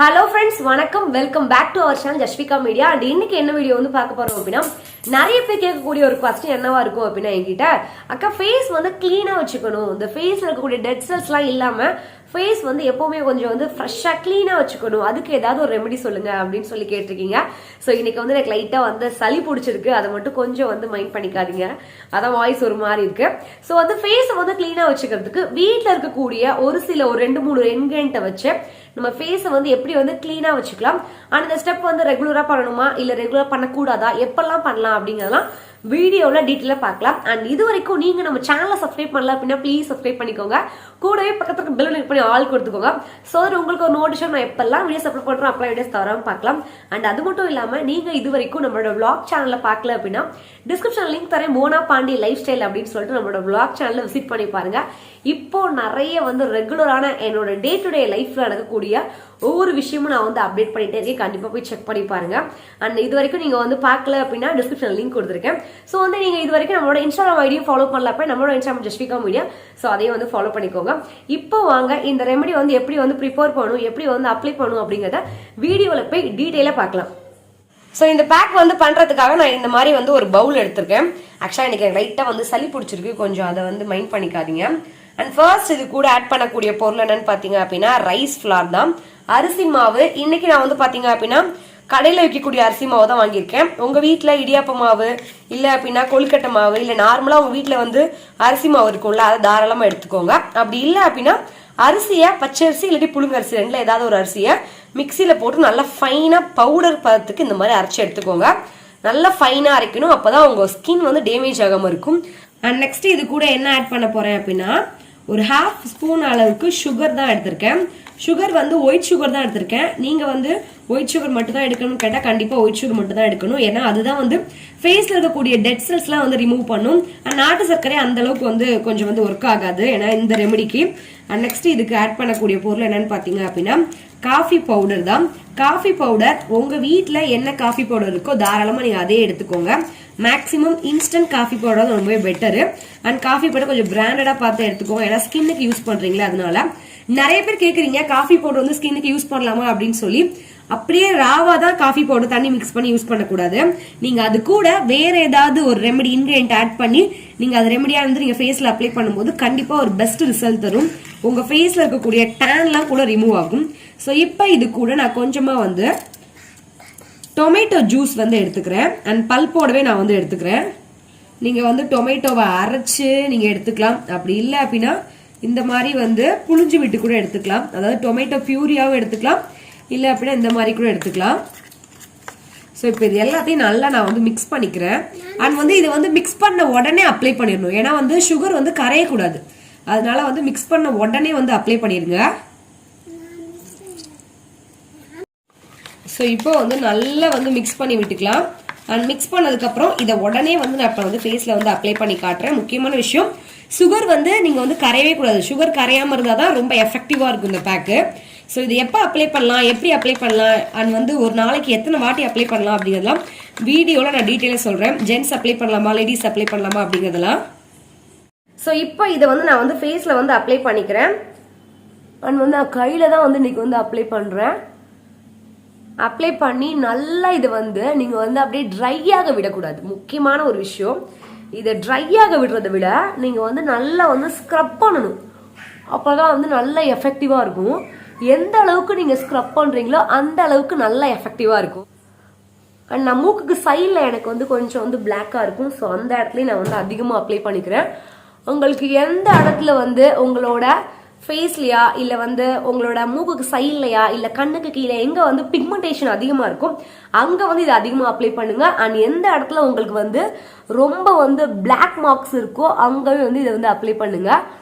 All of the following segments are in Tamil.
Hello friends, வணக்கம். Welcome back to our channel Jasvika Media. And இன்னைக்கு என்ன வீடியோ வந்து பார்க்க போறோம் அப்படினா நிறைய பேர் கேட்கக்கூடிய ஒரு क्वेश्चन என்னவா இருக்கும் அப்படினா என்கிட்ட அக்கா ஃபேஸ் வந்து க்ளீனா வச்சுக்கணும். இந்த ஃபேஸ்ல இருக்கக்கூடிய டெட் செல்ஸ்லாம் இல்லாம ஃபேஸ் வந்து எப்பவுமே கொஞ்சம் வந்து ஃப்ரெஷ்ஷா க்ளீனா வச்சுக்கணும். அதுக்கு ஏதாவது ஒரு ரெமெடி சொல்லுங்க அப்படின்னு சொல்லி கேட்டிருக்கீங்க. ஸோ இன்னைக்கு வந்து எனக்கு லைட்டா வந்து சளி பிடிச்சிருக்கு. அதை மட்டும் கொஞ்சம் வந்து மைண்ட் பண்ணிக்காதீங்க. அதான் வாய்ஸ் ஒரு மாதிரி இருக்கு. ஸோ வந்து ஃபேஸை வந்து க்ளீனா வச்சுக்கிறதுக்கு வீட்டில் இருக்கக்கூடிய ஒரு 2-3 இன்கிரியன்ட்டை வச்சு நம்ம ஃபேஸை வந்து எப்படி வந்து கிளீனா வச்சுக்கலாம். அண்ட் இந்த ஸ்டெப் வந்து ரெகுலரா பண்ணணுமா இல்ல ரெகுலரா பண்ணக்கூடாதா, எப்பெல்லாம் பண்ணலாம் அப்படிங்கறதெல்லாம் வீடியோல டீட்டெயிலா பார்க்கலாம். அண்ட் இது வரைக்கும் நீங்க நம்ம சேனலை சப்ஸ்கிரைப் பண்ணல அப்படின்னா ப்ளீஸ் சப்ஸ்கிரைப் பண்ணிக்கோங்க. கூடவே பக்கத்துக்கு பெல் கிளிக் பண்ணி ஆல் கொடுத்துக்கோங்க. ஸோ உங்களுக்கு ஒரு நோட்டிஃபிகேஷன் நான் எப்பெல்லாம் வீடியோஸ் அப்லோட் பண்றோம் அப்பெல்லாம் வீடியோஸ் தவறாம பார்க்கலாம். அண்ட் அது மட்டும் இல்லாம நீங்க இது வரைக்கும் நம்மளோட vlog சேனல்ல பார்க்கல அப்படின்னா டிஸ்கிரிப்ஷன் லிங்க் தரேன், மோனா பாண்டி லைஃப் ஸ்டைல் அப்படின்னு சொல்லிட்டு நம்மளோட vlog சேனல்ல விசிட் பண்ணி பாருங்க. இப்போ நிறைய வந்து ரெகுலரான என்னோட டே டு டே லைஃப்ல நடக்கக்கூடிய ஒவ்வொரு விஷயமும் நான் வந்து அப்டேட் பண்ணிட்டே இருக்கேன். கண்டிப்பா போய் செக் பண்ணி பாருங்க. அண்ட் இது வரைக்கும் நீங்க வந்து பார்க்கல அப்படின்னா டிஸ்கிரிப்ஷன் லிங்க் கொடுத்துருக்கேன். ஸோ வந்து நீங்க இது வரைக்கும் நம்மளோட இன்ஸ்டாகிராம் ஐடியும் ஃபாலோ பண்ணல அப்ப நம்மளோட இன்ஸ்டாகிராம் ஜஸ்விகா மீடியா, ஸோ அதையும் வந்து ஃபாலோ பண்ணிக்கோங்க. இப்போ வாங்க இந்த ரெமெடி வந்து எப்படி வந்து ப்ரிப்பேர் பண்ணணும், எப்படி வந்து அப்ளை பண்ணணும் அப்படிங்கறத வீடியோல போய் டீட்டெயிலா பார்க்கலாம். ஸோ இந்த பேக் வந்து பண்றதுக்காக நான் இந்த மாதிரி வந்து ஒரு பவுல் எடுத்திருக்கேன். ஆக்சுவலா எனக்கு லைட்டா வந்து சளி பிடிச்சிருக்கு, கொஞ்சம் அதை வந்து மைண்ட் பண்ணிக்காதீங்க. அண்ட் ஃபர்ஸ்ட் இது கூட ஆட் பண்ணக்கூடிய பொருள் என்னன்னு பாத்தீங்க அப்படின்னா ரைஸ் ஃபிளார் தான், அரிசி மாவு. இன்னைக்கு நான் வந்து பாத்தீங்க அப்படின்னா கடையில் வைக்கக்கூடிய அரிசி மாவு தான் வாங்கியிருக்கேன். உங்க வீட்டுல இடியாப்ப மாவு இல்ல அப்படின்னா கொழுக்கட்டை மாவு இல்ல நார்மலா உங்க வீட்டுல வந்து அரிசி மாவு இருக்கும்ல, அதை தாராளமா எடுத்துக்கோங்க. அப்படி இல்லை அப்படின்னா அரிசியை பச்சரிசி இல்லாட்டி புழுங்கரிசி ரெண்டுல ஏதாவது ஒரு அரிசியை மிக்சியில போட்டு நல்லா ஃபைனா பவுடர் பதத்துக்கு இந்த மாதிரி அரைச்சி எடுத்துக்கோங்க. நல்லா ஃபைனா அரைக்கணும், அப்பதான் உங்க ஸ்கின் வந்து டேமேஜ் ஆகாம இருக்கும். அண்ட் நெக்ஸ்ட் இது கூட என்ன ஆட் பண்ண போறேன் அப்படின்னா ஒரு 1/2 ஸ்பூன் அளவுக்கு சுகர் தான் எடுத்திருக்கேன். சுகர் வந்து ஒயிட் சுகர் தான் எடுத்திருக்கேன். நீங்க வந்து ஒயிட் சுகர் மட்டும் தான் எடுக்கணும்னு கேட்டா கண்டிப்பா ஒயிட் சுகர் மட்டும் தான் எடுக்கணும். ஏன்னா அதுதான் வந்து ஃபேஸ்ல இருக்கக்கூடிய டெட் செல்ஸ் எல்லாம் வந்து ரிமூவ் பண்ணும். நாட்டு சர்க்கரை அந்த அளவுக்கு வந்து கொஞ்சம் வந்து ஒர்க் ஆகாது ஏன்னா இந்த ரெமெடிக்கு. அண்ட் நெக்ஸ்ட் இதுக்கு ஆட் பண்ணக்கூடிய பொருள் என்னன்னு பாத்தீங்க அப்படின்னா காஃபி பவுடர் தான். காஃபி பவுடர் உங்க வீட்டுல என்ன காஃபி பவுடர் இருக்கோ தாராளமா நீங்க அதே எடுத்துக்கோங்க. மேக்ஸிமம் இன்ஸ்டன்ட் காஃபி பவுடர் தான் ரொம்பவே பெட்டரு. அண்ட் காஃபி பவுடர் கொஞ்சம் பிராண்டடா பார்த்து எடுத்துக்கோங்க, ஏன்னா ஸ்கின்னுக்கு யூஸ் பண்றீங்களா. அதனால நிறைய பேர் கேக்குறீங்க காஃபி பவுடர் வந்து ஸ்கின்னுக்கு யூஸ் பண்ணலாமா அப்படின்னு சொல்லி. அப்படியே ராவா தான் காஃபி பவுடர் தண்ணி மிக்ஸ் பண்ணி யூஸ் பண்ணக்கூடாது. நீங்க அது கூட வேற ஏதாவது ஒரு ரெமெடி இன்கிரியன்ட் ஆட் பண்ணி நீங்க அது ரெமெடியா வந்து நீங்க ஃபேஸ்ல அப்ளை பண்ணும்போது கண்டிப்பா ஒரு பெஸ்ட் ரிசல்ட் தரும். உங்க ஃபேஸ்ல இருக்கக்கூடிய டேன்லாம் கூட ரிமூவ் ஆகும். ஸோ இப்போ இது கூட நான் கொஞ்சமா வந்து டொமேட்டோ ஜூஸ் வந்து எடுத்துக்கிறேன். அண்ட் பல்போடவே நான் வந்து எடுத்துக்கிறேன். நீங்க வந்து டொமேட்டோவை அரைச்சு நீங்க எடுத்துக்கலாம். அப்படி இல்லை அப்படின்னா இந்த மாதிரி வந்து புளிஞ்சு விட்டு கூட எடுத்துக்கலாம். அதாவது டொமேட்டோ பியூரியாவும் எடுத்துக்கலாம், இல்லை அப்படின்னா இந்த மாதிரி கூட எடுத்துக்கலாம். ஸோ இப்போ இது எல்லாத்தையும் நல்லா நான் வந்து மிக்ஸ் பண்ணிக்கிறேன். அண்ட் வந்து இதை வந்து மிக்ஸ் பண்ண உடனே அப்ளை பண்ணிடணும், ஏன்னா வந்து சுகர் வந்து கரையக்கூடாது. அதனால வந்து மிக்ஸ் பண்ண உடனே வந்து அப்ளை பண்ணிடுங்க. ஸோ இப்போ வந்து நல்லா வந்து மிக்ஸ் பண்ணி விட்டுக்கலாம். அண்ட் மிக்ஸ் பண்ணதுக்கப்புறம் இதை உடனே வந்து நான் இப்போ வந்து ஃபேஸில் வந்து அப்ளை பண்ணி காட்டுறேன். முக்கியமான விஷயம், சுகர் வந்து நீங்கள் வந்து கரையவே கூடாது. சுகர் கரையாமல் இருந்தால் தான் ரொம்ப எஃபெக்டிவாக இருக்கும் இந்த பேக்கு. ஸோ இது எப்போ அப்ளை பண்ணலாம், எப்படி அப்ளை பண்ணலாம், அண்ட் வந்து ஒரு நாளைக்கு எத்தனை வாட்டி அப்ளை பண்ணலாம் அப்படிங்கிறதெல்லாம் வீடியோவில் நான் டீட்டெயிலாக சொல்கிறேன். ஜென்ஸ் அப்ளை பண்ணலாமா லேடிஸ் அப்ளை பண்ணலாமா அப்படிங்கிறதெல்லாம். ஸோ இப்போ இதை வந்து நான் வந்து ஃபேஸில் வந்து அப்ளை பண்ணிக்கிறேன். அண்ட் வந்து நான் கையில் தான் வந்து இன்னைக்கு வந்து அப்ளை பண்ணுறேன். அப்ளை பண்ணி நல்லா இது வந்து நீங்க வந்து அப்படியே ட்ரையாக விடக்கூடாது. முக்கியமான ஒரு விஷயம், இதை ட்ரையாக விடுறதை விட நீங்க வந்து நல்லா வந்து ஸ்க்ரப் பண்ணணும். அப்பதான் வந்து நல்லா எஃபெக்டிவா இருக்கும். எந்த அளவுக்கு நீங்க ஸ்க்ரப் பண்றீங்களோ அந்த அளவுக்கு நல்லா எஃபெக்டிவா இருக்கும். அண்ட் நான் மூக்குக்கு சைடில் எனக்கு வந்து கொஞ்சம் வந்து பிளாக்கா இருக்கும். ஸோ அந்த இடத்துலயும் நான் வந்து அதிகமாக அப்ளை பண்ணிக்கிறேன். உங்களுக்கு எந்த இடத்துல வந்து உங்களோட ஃபேஸ்லையா இல்லை வந்து உங்களோட மூக்குக்கு சைட்லையா இல்லை கண்ணுக்கு கீழே எங்கே வந்து பிக்மெண்டேஷன் அதிகமாக இருக்கும் அங்கே வந்து இது அதிகமாக அப்ளை பண்ணுங்க. அண்ட் எந்த இடத்துல உங்களுக்கு வந்து ரொம்ப வந்து பிளாக் மார்க்ஸ் இருக்கோ அங்கேயும் வந்து இதை வந்து அப்ளை பண்ணுங்க.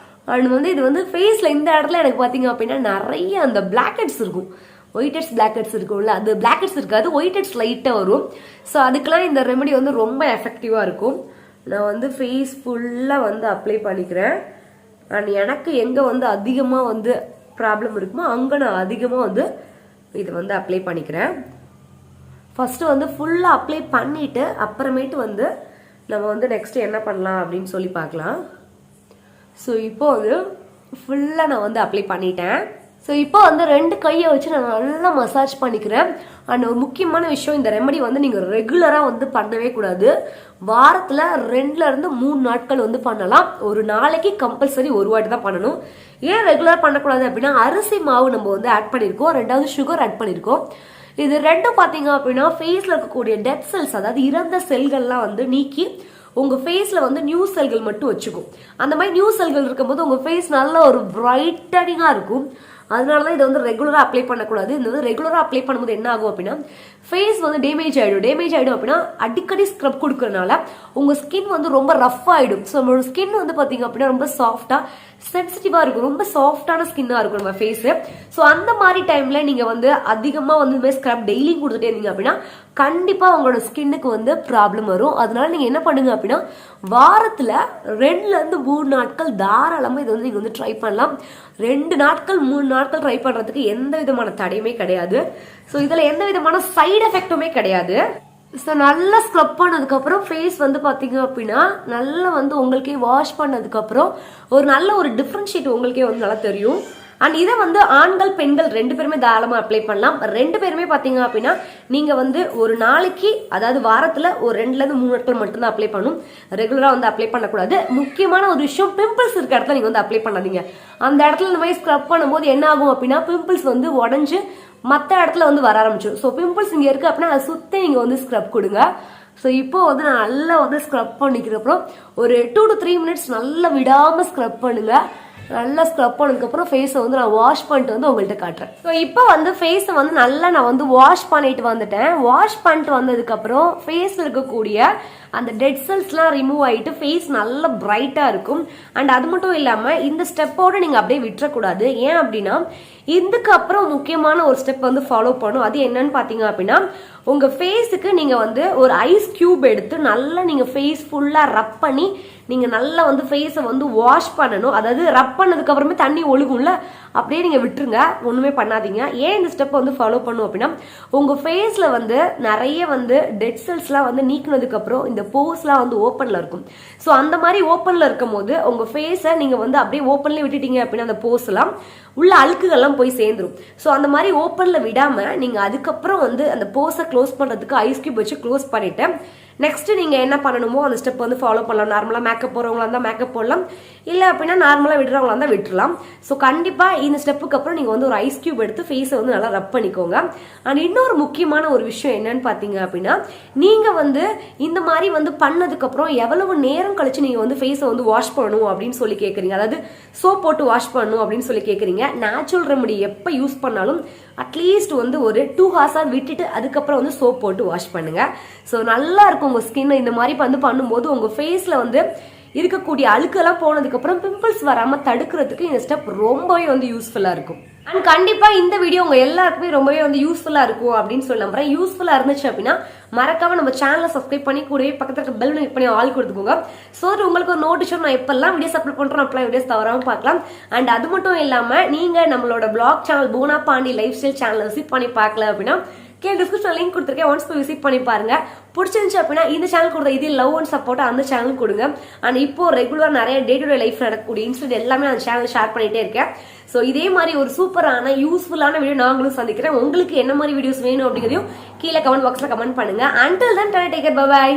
அண்ட் வந்து இது வந்து ஃபேஸில் இந்த இடத்துல எனக்கு பார்த்தீங்க அப்படின்னா நிறைய அந்த பிளாக் ஹெட்ஸ் இருக்கும். ஒயிட் ஹெட்ஸ் பிளாக் ஹெட்ஸ் இருக்கும்ல, அது பிளாக் ஹெட்ஸ் இருக்காது, ஒயிட் ஹெட்ஸ் லைட்டாக வரும். ஸோ அதுக்கெல்லாம் இந்த ரெமெடி வந்து ரொம்ப எஃபெக்டிவாக இருக்கும். நான் வந்து ஃபேஸ் ஃபுல்லாக வந்து அப்ளை பண்ணிக்கிறேன். அண்ட் எனக்கு எங்கே வந்து அதிகமாக வந்து ப்ராப்ளம் இருக்குமோ அங்கே நான் அதிகமாக வந்து இதை வந்து அப்ளை பண்ணிக்கிறேன். ஃபஸ்ட்டு வந்து ஃபுல்லாக அப்ளை பண்ணிவிட்டு அப்புறமேட்டு வந்து நம்ம வந்து நெக்ஸ்ட் என்ன பண்ணலாம் அப்படின்னு சொல்லி பார்க்கலாம். ஸோ இப்போ வந்து ஃபுல்லாக நான் வந்து அப்ளை பண்ணிட்டேன். ஸோ இப்போ வந்து 2 கையை வச்சு நான் நல்லா மசாஜ் பண்ணிக்கிறேன். அண்ட் ஒரு முக்கியமான விஷயம், இந்த ரெமெடி வந்து நீங்கள் ரெகுலராக வந்து பண்ணவே கூடாது. வாரத்தில் 2லேருந்து 3 நாட்கள் வந்து பண்ணலாம். ஒரு நாளைக்கு கம்பல்சரி ஒரு வாட்டி தான் பண்ணணும். ஏன் ரெகுலராக பண்ணக்கூடாது அப்படின்னா, அரிசி மாவு நம்ம வந்து ஆட் பண்ணியிருக்கோம், 2வது சுகர் ஆட் பண்ணியிருக்கோம். இது ரெண்டும் பார்த்தீங்க அப்படின்னா ஃபேஸில் இருக்கக்கூடிய டெட் செல்ஸ், அதாவது இறந்த செல்கள்லாம் வந்து நீக்கி உங்கள் ஃபேஸில் வந்து நியூ செல்கள் மட்டும் வச்சுக்கும். அந்த மாதிரி நியூ செல்கள் இருக்கும்போது உங்கள் ஃபேஸ் நல்ல ஒரு பிரைட்டனிங்காக இருக்கும். அதனால தான் இதை வந்து ரெகுலராக அப்ளை பண்ணக்கூடாது. இந்த வந்து ரெகுலராக அப்ளை பண்ணும்போது என்ன ஆகும் அப்படின்னா, ஃபேஸ் வந்து டேமேஜ் ஆகிடும் அப்படின்னா அடிக்கடி ஸ்க்ரப் கொடுக்கறனால உங்கள் ஸ்கின் வந்து ரொம்ப ரஃப் ஆகிடும். ஸோ நம்மளோட ஸ்கின் வந்து பார்த்தீங்க அப்படின்னா ரொம்ப சாஃப்டாக சென்சிட்டிவாக இருக்கும், ரொம்ப சாஃப்டான ஸ்கின்னாக இருக்கும் நம்ம ஃபேஸு. ஸோ அந்த மாதிரி டைமில் நீங்கள் வந்து அதிகமாக வந்து இந்த மாதிரி ஸ்க்ரப் டெய்லி கொடுத்துட்டே இருந்தீங்க அப்படின்னா கண்டிப்பாக உங்களோட ஸ்கின்னுக்கு வந்து ப்ராப்ளம் வரும். அதனால நீங்கள் என்ன பண்ணுங்க அப்படின்னா, வாரத்தில் 2லேருந்து 3 நாட்கள் தாராளமாக இதை வந்து நீங்கள் வந்து ட்ரை பண்ணலாம். 2 நாட்கள் 3 நாட்கள் ட்ரை பண்ணுறதுக்கு எந்த விதமான தடையுமே கிடையாது. ஸோ இதில் எந்த விதமான சைடு எஃபெக்ட்டுமே கிடையாது. ஸோ நல்லா ஸ்க்ரப் பண்ணதுக்கப்புறம் ஃபேஸ் வந்து பார்த்தீங்க அப்படின்னா நல்லா வந்து உங்களுக்கே வாஷ் பண்ணதுக்கப்புறம் ஒரு நல்ல ஒரு டிஃப்ரென்ஷியேட் உங்களுக்கே வந்து நல்லா தெரியும். அண்ட் இதை வந்து ஆண்கள் பெண்கள் 2 பேருமே தாராளமாக அப்ளை பண்ணலாம். 2 பேருமே பார்த்தீங்க அப்படின்னா நீங்கள் வந்து ஒரு நாளைக்கு, அதாவது வாரத்தில் ஒரு 2லேருந்து 3 நாட்கள் மட்டும்தான் அப்ளை பண்ணணும். ரெகுலராக வந்து அப்ளை பண்ணக்கூடாது. முக்கியமான ஒரு விஷயம், பிம்பிள்ஸ் இருக்க இடத்துல நீங்கள் வந்து அப்ளை பண்ணாதீங்க. அந்த இடத்துல இந்த மாதிரி ஸ்க்ரப் பண்ணும்போது என்ன ஆகும் அப்படின்னா, பிம்பிள்ஸ் வந்து உடஞ்சு மற்ற இடத்துல வந்து வர ஆரம்பிச்சிடும். ஸோ பிம்பிள்ஸ் இங்கே இருக்குது அப்படின்னா அதை சுற்றி நீங்கள் வந்து ஸ்க்ரப் கொடுங்க. ஸோ இப்போ வந்து நான் நல்லா வந்து ஸ்க்ரப் பண்ணிக்கிறப்பறம் ஒரு 2 to 3 மினிட்ஸ் நல்லா விடாமல் ஸ்க்ரப் பண்ணுங்க. நல்லா ஸ்க்ரப் பண்ணதுக்கப்புறம் ஃபேஸை வந்து நான் வாஷ் பண்ணிட்டு வந்து உங்கள்கிட்ட காட்டுறேன். ஸோ இப்போ வந்து ஃபேஸை வந்து நல்லா நான் வந்து வாஷ் பண்ணிட்டு வந்துட்டேன். வாஷ் பண்ணிட்டு வந்ததுக்கப்புறம் ஃபேஸில் இருக்கக்கூடிய அந்த டெட் செல்ஸ்லாம் ரிமூவ் ஆகிட்டு ஃபேஸ் நல்லா பிரைட்டாக இருக்கும். அண்ட் அது மட்டும் இல்லாமல் இந்த ஸ்டெப்போடு நீங்கள் அப்படியே விட்டுறக்கூடாது. ஏன் அப்படின்னா, இதுக்கப்புறம் முக்கியமான ஒரு ஸ்டெப் வந்து ஃபாலோ பண்ணும். அது என்னன்னு பார்த்தீங்க அப்படின்னா, உங்கள் ஃபேஸுக்கு நீங்கள் வந்து ஒரு ஐஸ் கியூப் எடுத்து நல்லா நீங்கள் ஃபேஸ் ஃபுல்லாக ரப் பண்ணி நீங்கள் நல்லா வந்து ஃபேஸை வந்து வாஷ் பண்ணணும். அதாவது ரப் பண்ணதுக்கு அப்புறமே தண்ணி ஒழுகும்ல, அப்படியே நீங்கள் விட்டுருங்க, ஒன்றுமே பண்ணாதீங்க. ஏன் இந்த ஸ்டெப்பை வந்து ஃபாலோ பண்ணும் அப்படின்னா, உங்கள் ஃபேஸில் வந்து நிறைய வந்து டெட் செல்ஸ்லாம் வந்து நீக்கினதுக்கப்புறம் இந்த போஸ்லாம் வந்து ஓப்பனில் இருக்கும். ஸோ அந்த மாதிரி ஓப்பனில் இருக்கும் போது உங்கள் ஃபேஸை நீங்கள் வந்து அப்படியே ஓப்பன்லேயே விட்டுட்டீங்க அப்படின்னா அந்த போஸ்லாம் உள்ள அழுக்குகள்லாம் போய் சேர்ந்துரும். ஸோ அந்த மாதிரி ஓப்பனில் விடாமல் நீங்கள் அதுக்கப்புறம் வந்து அந்த போஸை க்ளோஸ் பண்ணுறதுக்கு ஐஸ் கியூப் வச்சு க்ளோஸ் பண்ணிவிட்டு நெக்ஸ்ட் நீங்கள் என்ன பண்ணணுமோ அந்த ஸ்டெப் வந்து ஃபாலோ பண்ணலாம். நார்மலாக மேக்கப் போடுறவங்களா இருந்தால் மேக்கப் போடலாம், இல்லை அப்படின்னா நார்மலாக விடுறவங்களா இருந்தால் விட்டுடலாம். ஸோ கண்டிப்பாக இந்த ஸ்டெப்புக்கு அப்புறம் நீங்கள் வந்து ஒரு ஐஸ் கியூப் எடுத்து ஃபேஸை வந்து நல்லா ரப் பண்ணிக்கோங்க. அண்ட் இன்னொரு முக்கியமான ஒரு விஷயம் என்னன்னு பார்த்தீங்க அப்படின்னா, நீங்கள் வந்து இந்த மாதிரி வந்து பண்ணதுக்கப்புறம் எவ்வளவு நேரம் கழிச்சு நீங்கள் வந்து ஃபேஸை வந்து வாஷ் பண்ணணும் அப்படின்னு சொல்லி கேட்குறீங்க. அதாவது சோப் போட்டு வாஷ் பண்ணணும் அப்படின்னு சொல்லி கேட்குறீங்க. நேச்சுரல் ரெமெடி எப்போ யூஸ் பண்ணாலும் அட்லீஸ்ட் வந்து ஒரு 2 hours விட்டுட்டு அதுக்கப்புறம் வந்து சோப் போட்டு வாஷ் பண்ணுங்க. ஸோ நல்லா இருக்கும் உங்கள் ஸ்கின். இந்த மாதிரி வந்து பண்ணும்போது உங்கள் ஃபேஸில் வந்து இருக்கக்கூடிய அழுக்கெல்லாம் போனதுக்கப்புறம் பிம்பிள்ஸ் வராமல் தடுக்கிறதுக்கு இந்த ஸ்டெப் ரொம்பவே வந்து யூஸ்ஃபுல்லாக இருக்கும். அண்ட் கண்டிப்பாக இந்த வீடியோ உங்கள் எல்லாருக்குமே ரொம்பவே வந்து யூஸ்ஃபுல்லாக இருக்கும் அப்படின்னு சொல்லி நம்புறேன். யூஸ்ஃபுல்லாக இருந்துச்சு அப்படின்னா மறக்காம நம்ம சேனலை சப்ஸ்கிரைப் பண்ணி கூடவே பக்கத்தில் பெல் கிளிக் பண்ணி ஆல் கொடுத்துக்கோங்க. ஸோ உங்களுக்கு ஒரு நோட்டிஃபிகேஷன் நான் எப்பெல்லாம் வீடியோஸ் அப்லோட் பண்ணுறோம் அப்பெல்லாம் வீடியோஸ் தவறாமல் பார்க்கலாம். அண்ட் அது மட்டும் இல்லாமல் நீங்கள் நம்மளோட பிளாக் சேனல் பூனா பாண்டி லைஃப் ஸ்டைல் சேனலை விசிட் பண்ணி பார்க்கல அப்படின்னா டிஸ்கிரிப்ஷன் லிங்க் கொடுத்துருக்கேன், ஒன்ஸ் போய் விசிட் பண்ணி பாருங்க. பிடிச்சிருந்துச்சு அப்படின்னா இந்த சேனல் கொடுத்த இதே லவ் அண்ட் சப்போர்ட் அந்த சேனல் கொடுங்க. அண்ட் இப்போ ரெகுலர் நிறைய டே டு டே லைஃப் நடக்கக்கூடிய இன்சிடென்ட் எல்லாமே அந்த சேனல் ஷேர் பண்ணிட்டே இருக்கேன். ஸோ இதே மாதிரி ஒரு சூப்பரான யூஸ்ஃபுல்லான வீடியோ நாங்களும் சந்திக்கிறேன். உங்களுக்கு என்ன மாதிரி வீடியோஸ் வேணும் அப்படிங்கிறதையும் கீழே கமெண்ட் பாக்ஸ்ல கமெண்ட் பண்ணுங்க. Until then take care, bye by.